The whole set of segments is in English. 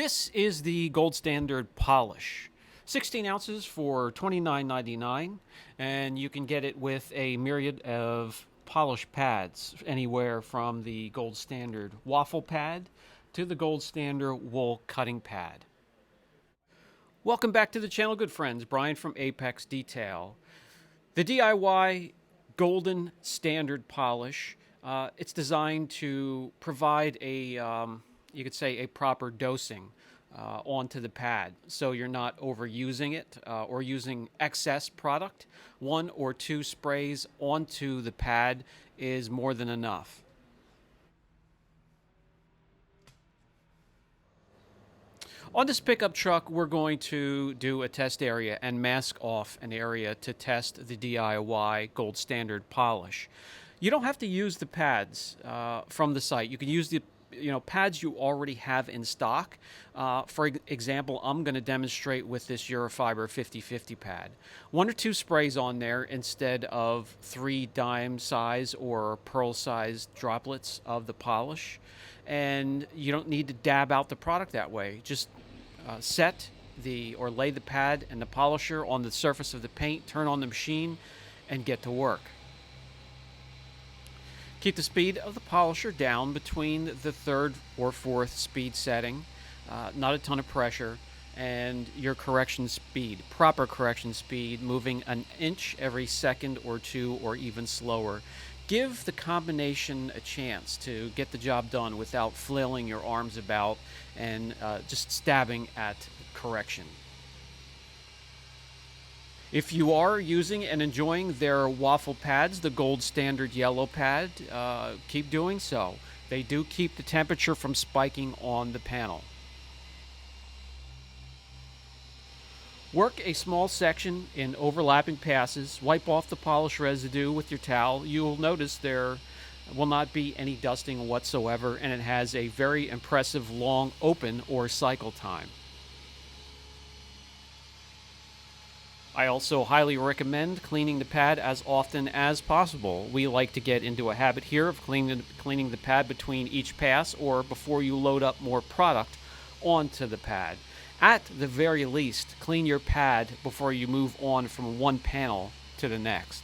This is the gold standard polish. 16 ounces for $29.99, and you can get it with a myriad of polish pads, anywhere from the gold standard waffle pad to the gold standard wool cutting pad. Welcome back to the channel, good friends. Brian from Apex Detail. The DIY golden standard polish, it's designed to provide you could say, a proper dosing onto the pad, so you're not overusing it or using excess product. One or two sprays onto the pad is more than enough. On this pickup truck, we're going to do a test area and mask off an area to test the DIY gold standard polish. You don't have to use the pads from the site. You can use the pads you already have in stock. For example, I'm going to demonstrate with this Eurofiber 50/50 pad. One or two sprays on there instead of 3 dime size or pearl size droplets of the polish. And you don't need to dab out the product that way. Just lay the pad and the polisher on the surface of the paint, turn on the machine, and get to work. Keep the speed of the polisher down between the 3rd or 4th speed setting, not a ton of pressure, and your correction speed, proper correction speed, moving an inch every second or two, or even slower. Give the combination a chance to get the job done without flailing your arms about and just stabbing at correction. If you are using and enjoying their waffle pads, the gold standard yellow pad, keep doing so. They do keep the temperature from spiking on the panel. Work a small section in overlapping passes. Wipe off the polish residue with your towel. You will notice there will not be any dusting whatsoever, and it has a very impressive long open or cycle time. I also highly recommend cleaning the pad as often as possible. We like to get into a habit here of cleaning the pad between each pass or before you load up more product onto the pad. At the very least, clean your pad before you move on from one panel to the next.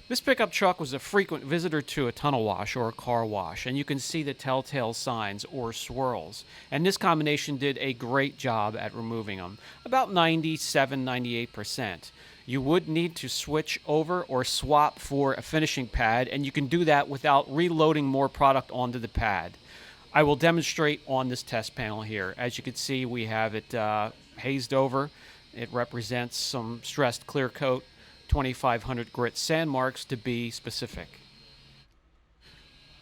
This pickup truck was a frequent visitor to a tunnel wash or a car wash, and you can see the telltale signs or swirls. And this combination did a great job at removing them, about 97–98%. You would need to switch over or swap for a finishing pad, and you can do that without reloading more product onto the pad. I will demonstrate on this test panel here. As you can see, we have it hazed over. It represents some stressed clear coat, 2500 grit sand marks to be specific.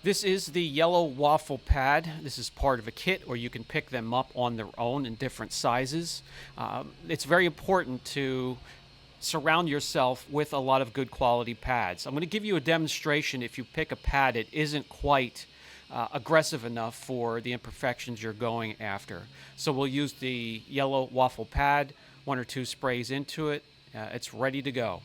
This is the yellow waffle pad. This is part of a kit, or you can pick them up on their own in different sizes. It's very important to surround yourself with a lot of good quality pads. I'm going to give you a demonstration if you pick a pad that isn't quite aggressive enough for the imperfections you're going after. So we'll use the yellow waffle pad, 1 or 2 sprays into it. It's ready to go.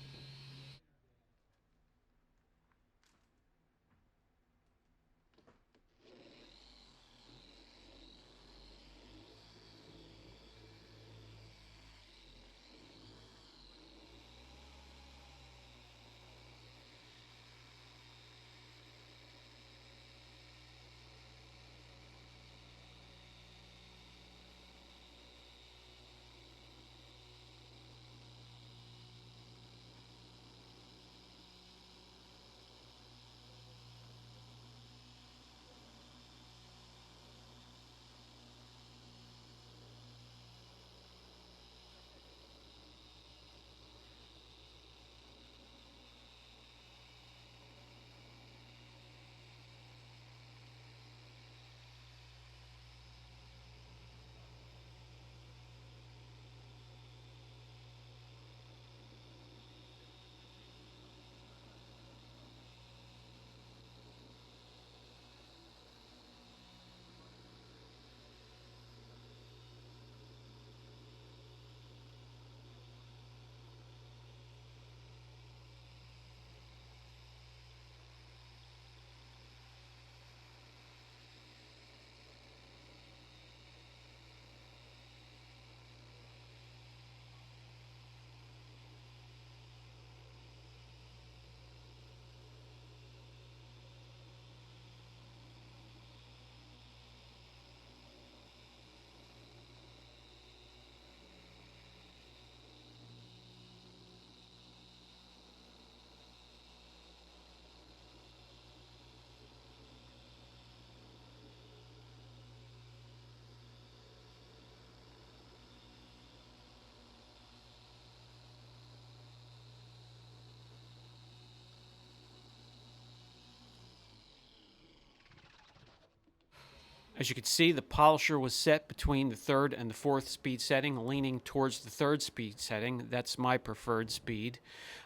As you can see, the polisher was set between the third and the fourth speed setting, leaning towards the third speed setting. That's my preferred speed.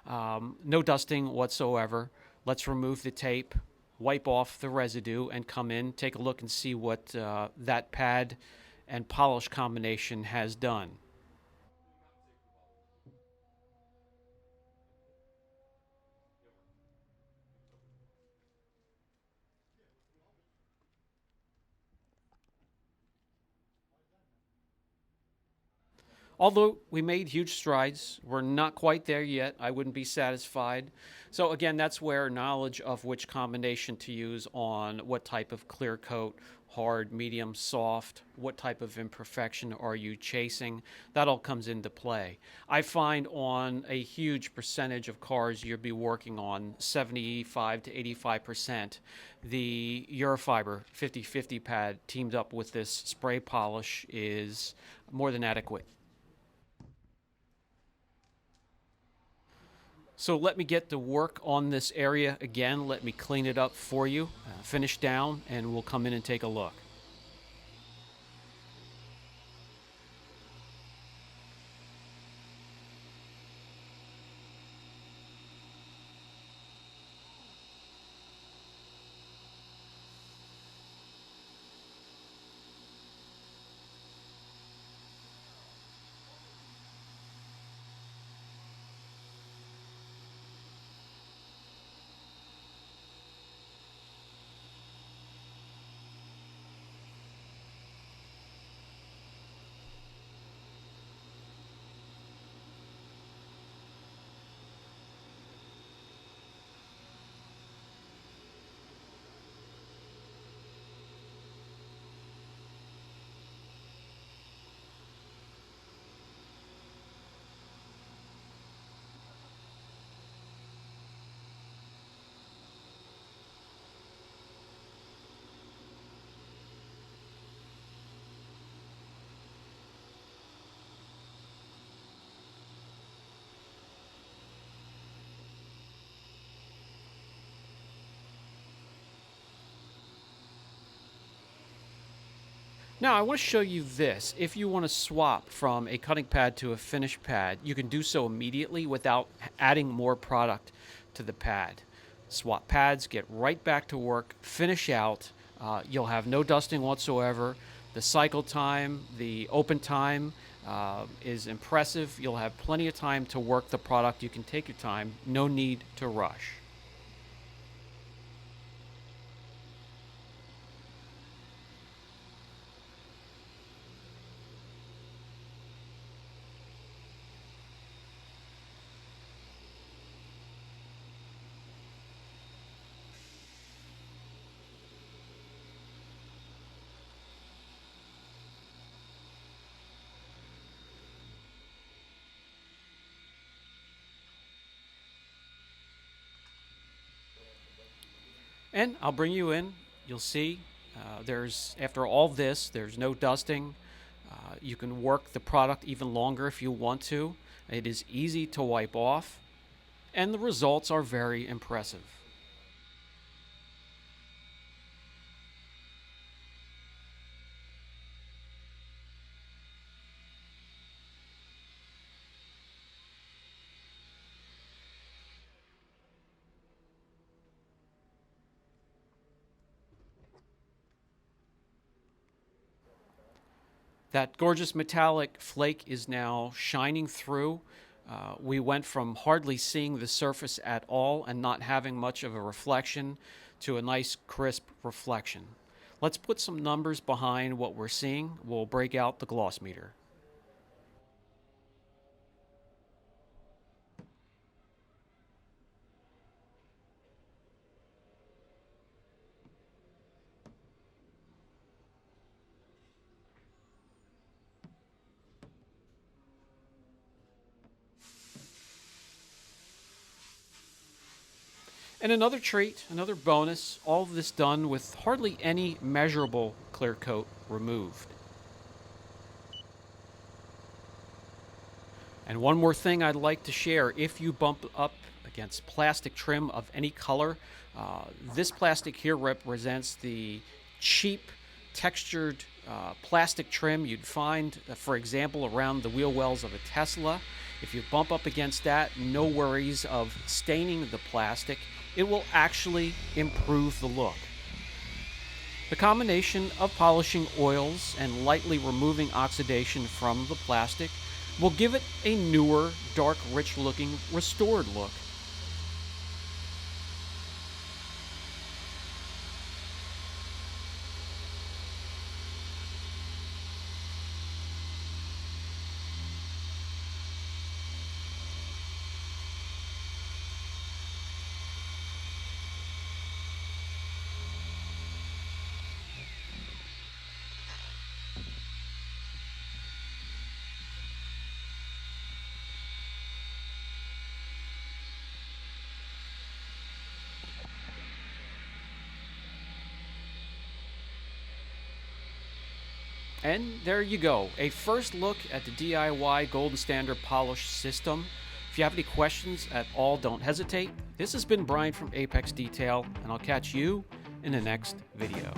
No dusting whatsoever. Let's remove the tape, wipe off the residue, and come in, take a look and see what that pad and polish combination has done. Although we made huge strides, we're not quite there yet. I wouldn't be satisfied. So again, that's where knowledge of which combination to use on what type of clear coat, hard, medium, soft, what type of imperfection are you chasing, that all comes into play. I find on a huge percentage of cars you'll be working on, 75 to 85%, the Eurofiber 50/50 pad teamed up with this spray polish is more than adequate. So let me get to work on this area again. Let me clean it up for you, finish down, and we'll come in and take a look. Now I want to show you this. If you want to swap from a cutting pad to a finish pad, you can do so immediately without adding more product to the pad. Swap pads, get right back to work, finish out. You'll have no dusting whatsoever. The cycle time, the open time is impressive. You'll have plenty of time to work the product. You can take your time, no need to rush. And I'll bring you in. You'll see after all this, there's no dusting. You can work the product even longer if you want to. It is easy to wipe off, and the results are very impressive. That gorgeous metallic flake is now shining through. We went from hardly seeing the surface at all and not having much of a reflection to a nice crisp reflection. Let's put some numbers behind what we're seeing. We'll break out the gloss meter. And another treat, another bonus, all of this done with hardly any measurable clear coat removed. And one more thing I'd like to share, if you bump up against plastic trim of any color, this plastic here represents the cheap textured plastic trim you'd find, for example, around the wheel wells of a Tesla. If you bump up against that, no worries of staining the plastic. It will actually improve the look. The combination of polishing oils and lightly removing oxidation from the plastic will give it a newer, dark, rich-looking, restored look. And there you go, a first look at the DIY Golden Standard Polish system. If you have any questions at all, don't hesitate. This has been Brian from Apex Detail, and I'll catch you in the next video.